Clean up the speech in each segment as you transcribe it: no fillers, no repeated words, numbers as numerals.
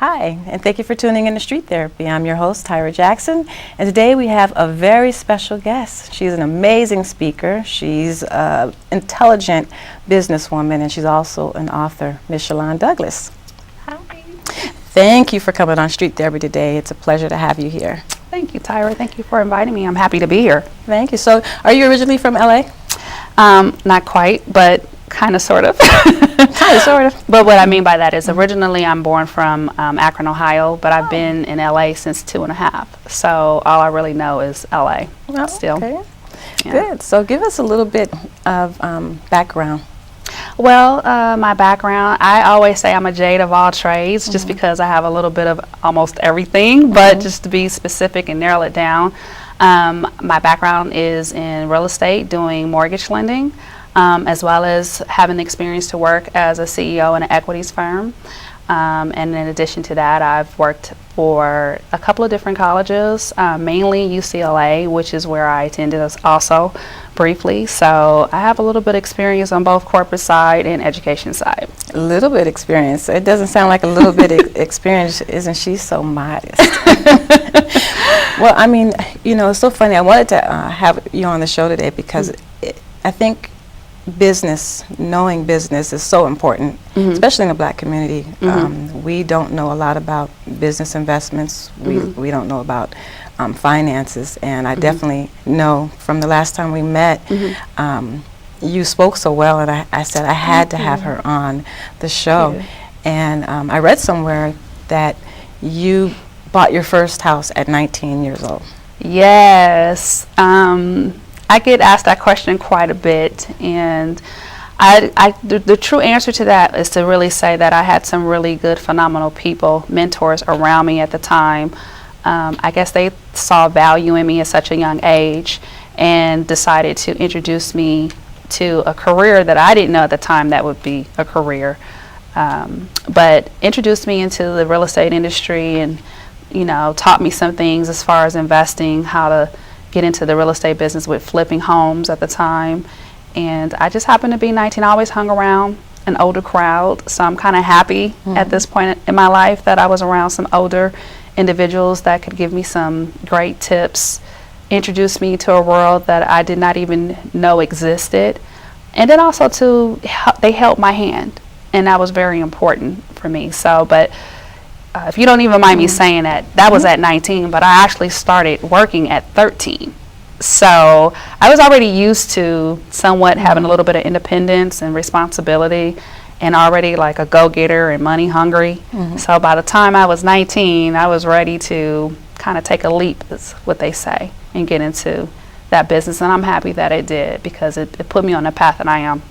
Hi, and thank you for tuning in to Street Therapy. I'm your host, Tyra Jackson, and today we have a very special guest. She's an amazing speaker. She's an intelligent businesswoman, and she's also an author, Ms. Shelon Douglas. Hi. Thank you for coming on Street Therapy today. It's a pleasure to have you here. Thank you, Tyra. Thank you for inviting me. I'm happy to be here. Thank you. So, are you originally from LA? Not quite, but kind of, sort of. Kind of, sort of. But what I mean by that is originally I'm born from Akron, Ohio, but I've been in LA since 2.5. So all I really know is LA still. Okay. Yeah. Good. So give us a little bit of background. Well, my background, I always say I'm a jade of all trades just because I have a little bit of almost everything, but just to be specific and narrow it down, my background is in real estate, doing mortgage lending, as well as having the experience to work as a CEO in an equities firm. And in addition to that, I've worked for a couple of different colleges, mainly UCLA, which is where I attended also briefly. So I have a little bit of experience on both corporate side and education side. A little bit experience. It doesn't sound like a little bit experience. Isn't she so modest? Well, I mean, you know, it's so funny. I wanted to have you on the show today because I think knowing business is so important, especially in the Black community. We don't know a lot about business investments. We don't know about finances, and I definitely know from the last time we met, you spoke so well, and I said I had to have her on the show. And I read somewhere that you bought your first house at 19 years old. Yes. I get asked that question quite a bit, and the true answer to that is to really say that I had some really good, phenomenal people, mentors around me at the time. I guess they saw value in me at such a young age and decided to introduce me to a career that I didn't know at the time that would be a career, but introduced me into the real estate industry and, you know, taught me some things as far as investing, how to get into the real estate business with flipping homes at the time. And I just happened to be 19. I always hung around an older crowd, so I'm kind of happy at this point in my life that I was around some older individuals that could give me some great tips, introduce me to a world that I did not even know existed, and then also they held my hand, and that was very important for me. So, but if you don't even mind me saying that was at 19, but I actually started working at 13. So I was already used to somewhat having a little bit of independence and responsibility, and already like a go-getter and money hungry. So by the time I was 19, I was ready to kind of take a leap, is what they say, and get into that business. And I'm happy that it did, because it put me on the path that I'm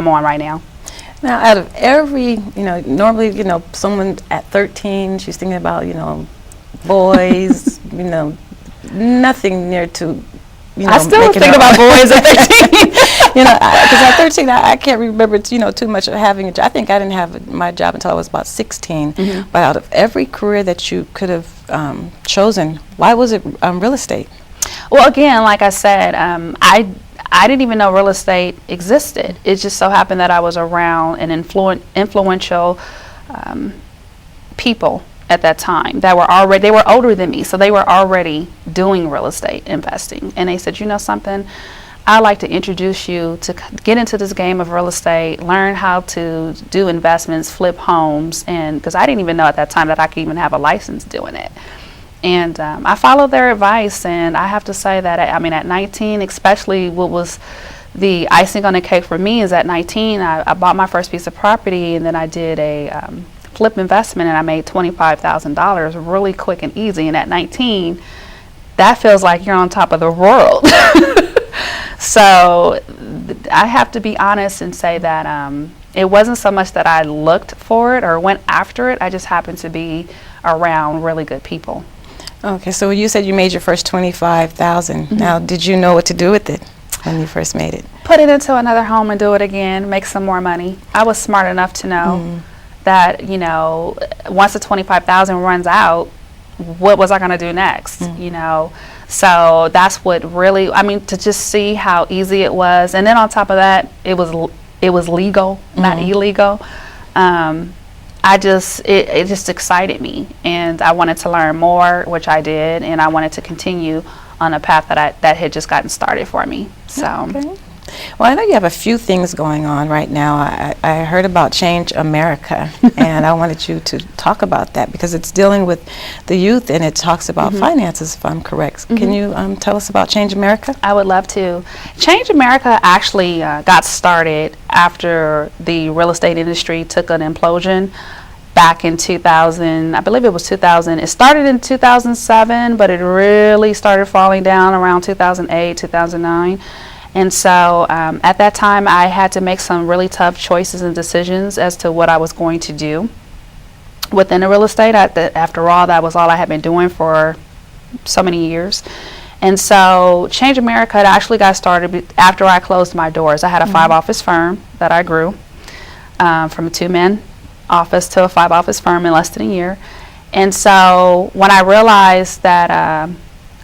on right now. Now, out of every, you know, normally, you know, someone at 13, she's thinking about, you know, boys, you know, nothing near to, you know, I still think about boys at 13. You know, because at 13, I can't remember, you know, too much of having a job. I think I didn't have my job until I was about 16. But out of every career that you could have chosen, why was it real estate? Well, again, like I said, I didn't even know real estate existed. It just so happened that I was around an influential people at that time that they were older than me, so they were already doing real estate investing. And they said, you know something, I'd like to introduce you to get into this game of real estate, learn how to do investments, flip homes, and because I didn't even know at that time that I could even have a license doing it. And I followed their advice, and I have to say that, I mean, at 19, especially, what was the icing on the cake for me is at 19, I bought my first piece of property, and then I did a flip investment, and I made $25,000 really quick and easy. And at 19, that feels like you're on top of the world. So I have to be honest and say that it wasn't so much that I looked for it or went after it. I just happened to be around really good people. Okay, so you said you made your first $25,000. Now, did you know what to do with it when you first made it? Put it into another home and do it again, make some more money. I was smart enough to know that, you know, once the $25,000 runs out, what was I going to do next? You know, so that's what really, I mean, to just see how easy it was, and then on top of that, it was legal, not illegal. it just excited me, and I wanted to learn more, which I did, and I wanted to continue on a path that had just gotten started for me. So. Okay. Well, I know you have a few things going on right now. I heard about Change America, and I wanted you to talk about that because it's dealing with the youth and it talks about finances, if I'm correct. Can you tell us about Change America? I would love to. Change America actually got started after the real estate industry took an implosion back in 2000. I believe it was 2000. It started in 2007, but it really started falling down around 2008, 2009. And so at that time, I had to make some really tough choices and decisions as to what I was going to do within the real estate. After all, that was all I had been doing for so many years. And so Change America actually got started after I closed my doors. I had a 5-office firm that I grew from a 2-man office to a 5-office firm in less than a year. And so when I realized that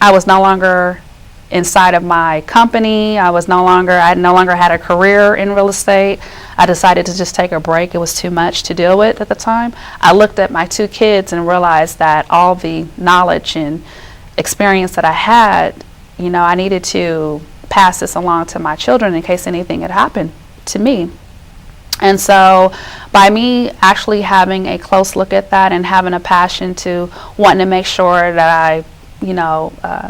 I was no longer inside of my company, I no longer had a career in real estate, I decided to just take a break. It was too much to deal with at the time. I looked at my 2 kids and realized that all the knowledge and experience that I had, I needed to pass this along to my children in case anything had happened to me. And so by me actually having a close look at that and having a passion to wanting to make sure that I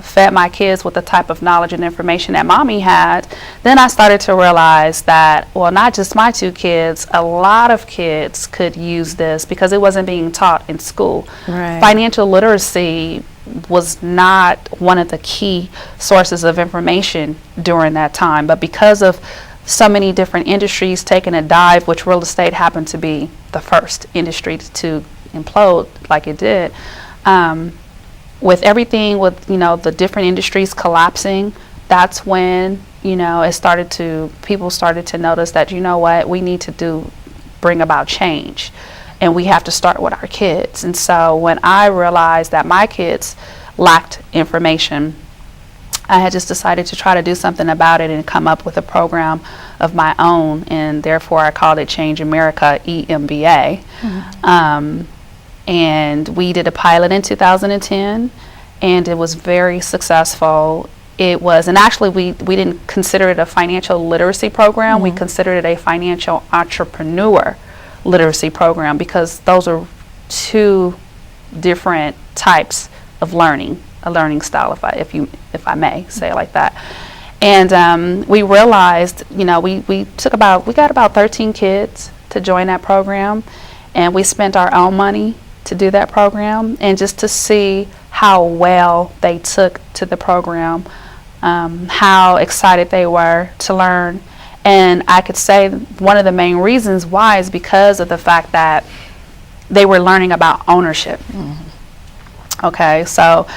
fed my kids with the type of knowledge and information that mommy had, then I started to realize that, well, not just my 2 kids, a lot of kids could use this because it wasn't being taught in school. Right. Financial literacy was not one of the key sources of information during that time, but because of so many different industries taking a dive, which real estate happened to be the first industry to implode like it did, with everything with the different industries collapsing, that's when people started to notice that what we need to bring about change, and we have to start with our kids. And so when I realized that my kids lacked information, I had just decided to try to do something about it and come up with a program of my own, and therefore I called it Change America, EMBA. And we did a pilot in 2010, and it was very successful. It was, and actually we didn't consider it a financial literacy program, we considered it a financial entrepreneur literacy program, because those are 2 different types of learning, a learning style, if I may say it like that. And we realized, we got about 13 kids to join that program, and we spent our own money to do that program, and just to see how well they took to the program, how excited they were to learn. And I could say one of the main reasons why is because of the fact that they were learning about ownership. Okay, so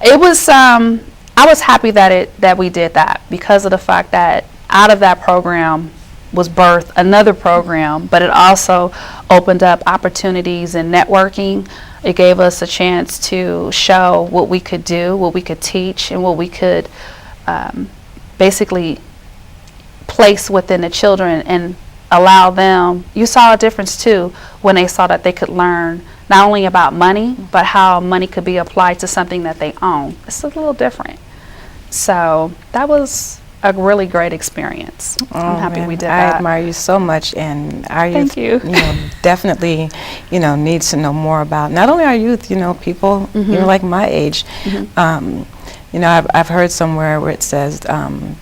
it was I was happy that we did that, because of the fact that out of that program was birthed another program, but it also opened up opportunities in networking. It gave us a chance to show what we could do, what we could teach, and what we could basically place within the children and allow them. You saw a difference too when they saw that they could learn not only about money, but how money could be applied to something that they own. It's a little different. So that was a really great experience. I'm happy we did that. I admire you so much, and our Thank youth, you. Definitely, needs to know more about not only our youth, people, like my age. I've heard somewhere where it says the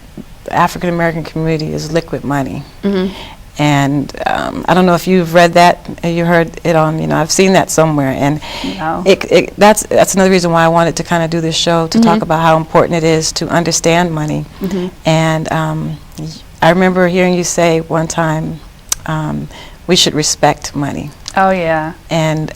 African American community is liquid money. And I don't know if you've read that, you heard it on, I've seen that somewhere, and No. that's another reason why I wanted to kind of do this show, to talk about how important it is to understand money. And I remember hearing you say one time, we should respect money. Oh yeah. And